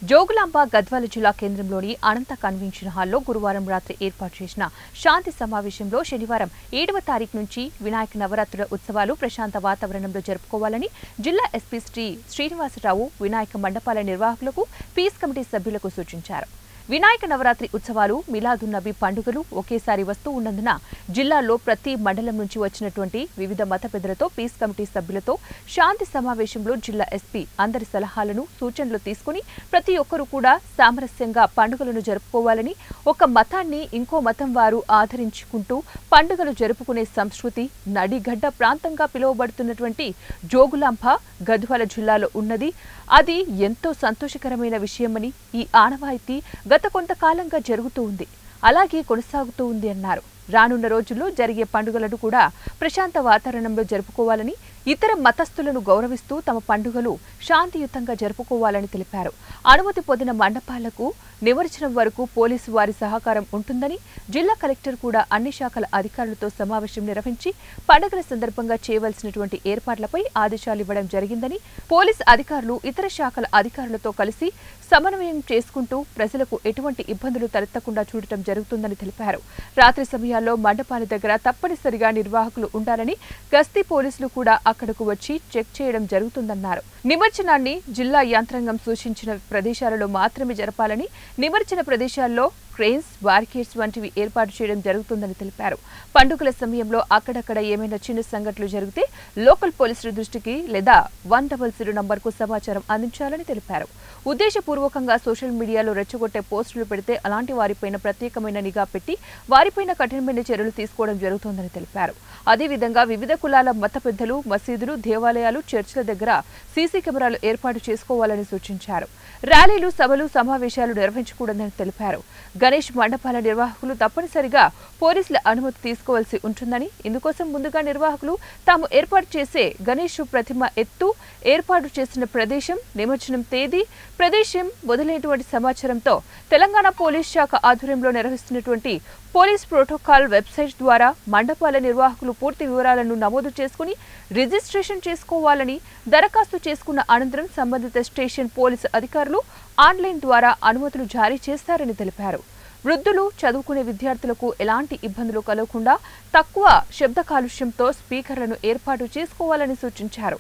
జోగులాంబ గద్వాల జిల్లా కేంద్రంలోని అనంత కన్వెన్షన్ హాల్లో గురువారం రాత్రి ఏర్పాటు చేసిన శాంతి సమావేశంలో శనివారం 7వ తారీఖు నుంచి వినాయక నవరాత్రుల ఉత్సవాలు ప్రశాంత వాతావరణంలో జరుపుకోవాలని జిల్లా ఎస్పీ శ్రీనివాసరావు వినాయక మండపాల నిర్వాహకులకు పీస్ కమిటీ సభ్యులకు సూచించారు. వినాయక నవరాత్రి ఉత్సవాలు మిలాదున్నబీ పండుగలు ఒకేసారి వస్తూ ఉన్నందున జిల్లాలో ప్రతి మండలం నుంచి వచ్చినటువంటి వివిధ మత పెద్దలతో పీస్ కమిటీ సభ్యులతో శాంతి సమావేశంలో జిల్లా ఎస్పీ అందరి సలహాలను సూచనలు తీసుకుని ప్రతి ఒక్కరూ కూడా సామరస్యంగా పండుగలను జరుపుకోవాలని ఒక మతాన్ని ఇంకో మతం వారు ఆదరించుకుంటూ పండుగలు జరుపుకునే సంస్కృతి నడిగడ్డ ప్రాంతంగా పిలువబడుతున్నటువంటి జోగులాంబ గద్వాల జిల్లాలో ఉన్నది. అది ఎంతో సంతోషకరమైన విషయమని ఈ ఆనవాయితీ గత కొంతకాలంగా జరుగుతూ ఉంది, అలాగే కొనసాగుతూ ఉంది అన్నారు. రానున్న రోజుల్లో జరిగే పండుగలను కూడా ప్రశాంత వాతావరణంలో జరుపుకోవాలని, ఇతర మతస్థులను గౌరవిస్తూ తమ పండుగలు శాంతియుతంగా జరుపుకోవాలని తెలిపారు. అనుమతి పొందిన మండపాలకు నిమజ్జనం వరకు పోలీసు వారి సహకారం ఉంటుందని జిల్లా కలెక్టర్ కూడా అన్ని శాఖల అధికారులతో సమావేశం నిర్వహించి పండుగల సందర్భంగా చేయవలసినటువంటి ఏర్పాట్లపై ఆదేశాలు ఇవ్వడం జరిగిందని, పోలీసు అధికారులు ఇతర శాఖల అధికారులతో కలిసి సమన్వయం చేసుకుంటూ ప్రజలకు ఎటువంటి ఇబ్బందులు తలెత్తకుండా చూడటం జరుగుతుందని తెలిపారు. రాత్రి సమయాల్లో మండపాల దగ్గర తప్పనిసరిగా నిర్వాహకులు ఉండాలని, గస్తీ పోలీసులు కూడా అక్కడకు వచ్చి చెక్ చేయడం జరుగుతుందన్నారు. నిమజ్జనాన్ని జిల్లా యంత్రాంగం సూచించిన ప్రదేశాలలో మాత్రమే జరపాలని, నిమజ్జన ప్రదేశాల్లో క్రెయిన్స్, బారికేడ్స్ వంటివి ఏర్పాటు చేయడం జరుగుతుందని తెలిపారు. పండుగల సమయంలో అక్కడక్కడ ఏమైనా చిన్న సంఘటనలు జరిగితే లోకల్ పోలీసుల దృష్టికి లేదా 100 నంబర్కు సమాచారం అందించాలని తెలిపారు. ఉద్దేశపూర్వకంగా సోషల్ మీడియాలో రెచ్చగొట్టే పోస్టులు పెడితే అలాంటి వారిపైన ప్రత్యేకమైన నిఘా పెట్టి వారిపైన కఠినమైన చర్యలు తీసుకోవడం జరుగుతోందని తెలిపారు. అదేవిధంగా వివిధ కులాల మత పెద్దలు మసీదులు, దేవాలయాలు, చర్చిల దగ్గర సీసీ కెమెరాలు ఏర్పాటు చేసుకోవాలని సూచించారు. ర్యాలీలు, సభలు, సమావేశాలు నిర్వహించకూడదని తెలిపారు. గణేష్ మండపాల నిర్వాహకులు తప్పనిసరిగా పోలీసుల అనుమతి తీసుకోవాల్సి ఉంటుందని, ఇందుకోసం ముందుగా నిర్వాహకులు తాము ఏర్పాటు చేసే గణేష్ ప్రతిమ ఎత్తు, ఏర్పాటు చేసిన ప్రదేశం, నిమజ్జనం తేదీ, ప్రదేశం మొదలైనటువంటి సమాచారంతో తెలంగాణ పోలీస్ శాఖ ఆధ్వర్యంలో నిర్వహిస్తున్నటువంటి పోలీస్ ప్రోటోకాల్ వెబ్సైట్ ద్వారా మండపాల నిర్వాహకులు పూర్తి వివరాలను నమోదు చేసుకుని రిజిస్ట్రేషన్ చేసుకోవాలని, దరఖాస్తు చేసుకున్న అనంతరం సంబంధిత స్టేషన్ పోలీసు అధికారులు ఆన్లైన్ ద్వారా అనుమతులు జారీ చేస్తారని తెలిపారు. వృద్ధులు, చదువుకునే విద్యార్థులకు ఎలాంటి ఇబ్బందులు కలగకుండా తక్కువ శబ్ద కాలుష్యంతో స్పీకర్లను ఏర్పాటు చేసుకోవాలని సూచించారు.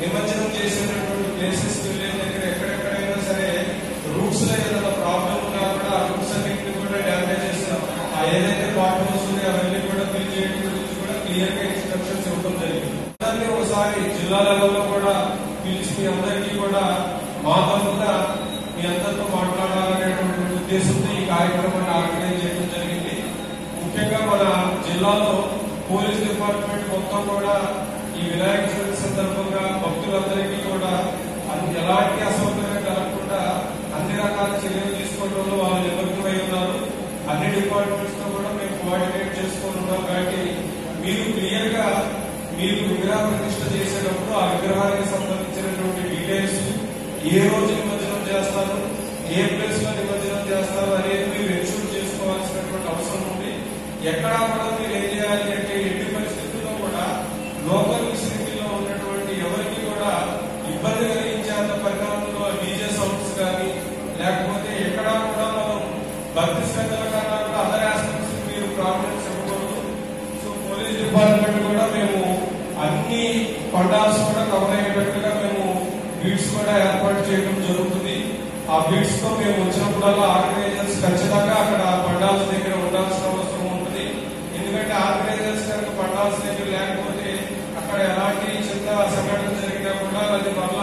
నిమజ్జనం చేసేటటువంటి ప్లేసెస్ ఎక్కడెక్కడైనా సరే రూట్స్ లో ఏదైనా ప్రాబ్లం ఉన్నా కూడా ఆ రూట్స్ అన్నింటినీ కూడా డ్యామేజ్ చేస్తాం. ఏదైతే పార్ట్ వస్తుంది అవన్నీ కూడా ఫిల్ చేయడం గురించి కూడా క్లియర్ గా ఇన్స్ట్రక్షన్స్ ఇవ్వడం జరిగింది. అందరినీ ఒకసారి జిల్లా లెవెల్లో కూడా పిలిచి మీ అందరికీ కూడా మా తరఫున మీ అందరితో మాట్లాడాలనేటువంటి ఉద్దేశంతో ఈ కార్యక్రమాన్ని ఆర్గనైజ్ చేయడం జరిగింది. ముఖ్యంగా మన జిల్లాలో పోలీస్ డిపార్ట్మెంట్ మొత్తం కూడా ఈ వినాయక చవితి సందర్భంగా భక్తులందరికీ కూడా ఎలాంటి అసౌకర్యం కలగకుండా అన్ని రకాల చర్యలు తీసుకోవడంలో వాళ్ళు నిమగ్నమై ఉన్నారు. అన్ని డిపార్ట్మెంట్స్ తో కూడా మేము కోఆర్డినేట్ చేసుకుని ఉన్నాం. కాబట్టి మీరు క్లియర్ గా మీరు విగ్రహ ప్రతిష్ఠ చేసేటప్పుడు ఆ విగ్రహానికి సంబంధించినటువంటి డీటెయిల్స్, ఏ రోజు నిమజ్జనం చేస్తారు, ఏ ప్లేస్ లో నిమజ్జనం చేస్తారు అనేది మీరు ఎన్షూర్ చేసుకోవాల్సినటువంటి అవసరం ఉంది. ఎక్కడా కూడా మీరు ఏం చేయాలి అంటే ఎట్టి పరిస్థితుల్లో కూడా లోకల్ విసిరిటీలో ఉన్నటువంటి ఎవరికి కూడా ఇబ్బంది కలిగించేంత పరిణామంలో డీజే సౌండ్స్ కానీ లేకపోతే ఎక్కడా కూడా మనం భక్తి శ్రద్ధల కన్నా కూడా అదర్ ఆస్పెక్ట్స్ మీరు ప్రాబ్లమ్స్ ఇవ్వకూడదు. సో పోలీస్ డిపార్ట్మెంట్ కూడా మేము అన్ని పండాల్స్ కూడా కవర్ అయ్యేటట్టుగా మేము బీట్స్ కూడా ఏర్పాటు చేయడం జరుగుతుంది. ఆ బీట్స్ తో మేము వచ్చినప్పుడల్లా ఆర్గనైజర్స్ ఖచ్చితంగా అక్కడ పండాల్స్ దగ్గర ఉండాల్సిన అవసరం ఉంటుంది. ఎందుకంటే ఆర్గనైజర్స్ కనుక పండాల్స్ దగ్గర లేకపోతే అక్కడ ఎలాంటి చిన్న సంఘటన జరిగినా కూడా అది వల్ల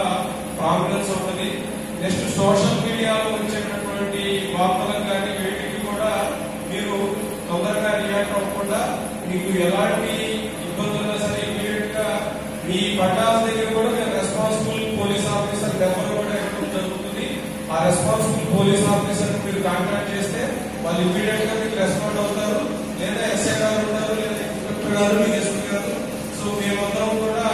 ప్రాబ్లమ్స్ ఉంటుంది. నెక్స్ట్ సోషల్ మీడియాలో వచ్చేటటువంటి వార్తలకు కానీ వీటికి కూడా మీరు తొందరగా రియాక్ట్ అవ్వకుండా మీకు ఎలాంటి ఇబ్బందులు సరే ఇమీడియట్ గా మీ పండాల్స్ దగ్గర కూడా మేము రెస్పాన్సిబుల్ పోలీస్ ఆఫీసర్ నెంబర్ కూడా ఇవ్వడం జరుగుతుంది. ఆ రెస్పాన్సిబుల్ పోలీస్ ఆఫీసర్ మీరు కాంటాక్ట్ చేస్తే వాళ్ళు ఇమీడియట్ గా మీకు రెస్పాండ్ అవుతారు. లేదా ఎస్ఐ గారు ఉంటారు, లేదా ఇన్స్పెక్టర్ గారు, ఎస్పీ గారు. సో మేమందరం కూడా